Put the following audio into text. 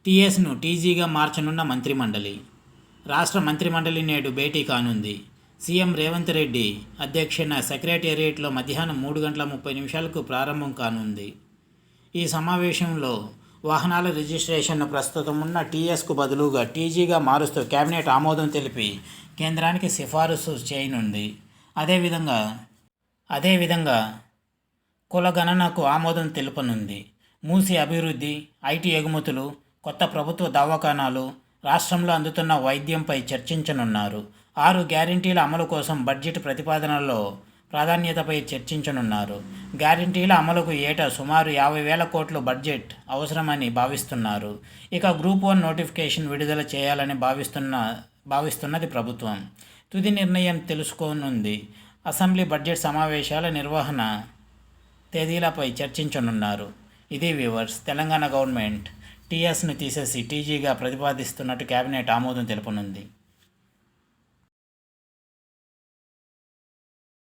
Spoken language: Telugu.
టీఎస్ను టీజీగా మార్చనున్న మంత్రిమండలి. రాష్ట్ర మంత్రిమండలి నేడు భేటీ కానుంది. సీఎం రేవంత్ రెడ్డి అధ్యక్షన సెక్రటేరియట్లో మధ్యాహ్నం 3:30 ప్రారంభం కానుంది. ఈ సమావేశంలో వాహనాల రిజిస్ట్రేషన్ను ప్రస్తుతం ఉన్న టీఎస్కు బదులుగా టీజీగా మారుస్తూ కేబినెట్ ఆమోదం తెలిపి కేంద్రానికి సిఫారసు చేయనుంది. అదేవిధంగా కులగణనకు ఆమోదం తెలుపనుంది. మూసీ అభివృద్ధి, ఐటీ ఎగుమతులు, కొత్త ప్రభుత్వ దవాఖానాలు, రాష్ట్రంలో అందుతున్న వైద్యంపై చర్చించనున్నారు. 6 గ్యారంటీల అమలు కోసం బడ్జెట్ ప్రతిపాదనలో ప్రాధాన్యతపై చర్చించనున్నారు. గ్యారంటీల అమలుకు ఏటా సుమారు 50,000 కోట్ల బడ్జెట్ అవసరమని భావిస్తున్నారు. ఇక గ్రూప్ 1 నోటిఫికేషన్ విడుదల చేయాలని భావిస్తున్నది ప్రభుత్వం. తుది నిర్ణయం తెలుసుకోనుంది. అసెంబ్లీ బడ్జెట్ సమావేశాల నిర్వహణ తేదీలపై చర్చించనున్నారు. ఇది వ్యూవర్స్. తెలంగాణ గవర్నమెంట్ టీఎస్ను తీసేసి టీజీగా ప్రతిపాదిస్తున్నట్టు కేబినెట్ ఆమోదం తెలుపనుంది.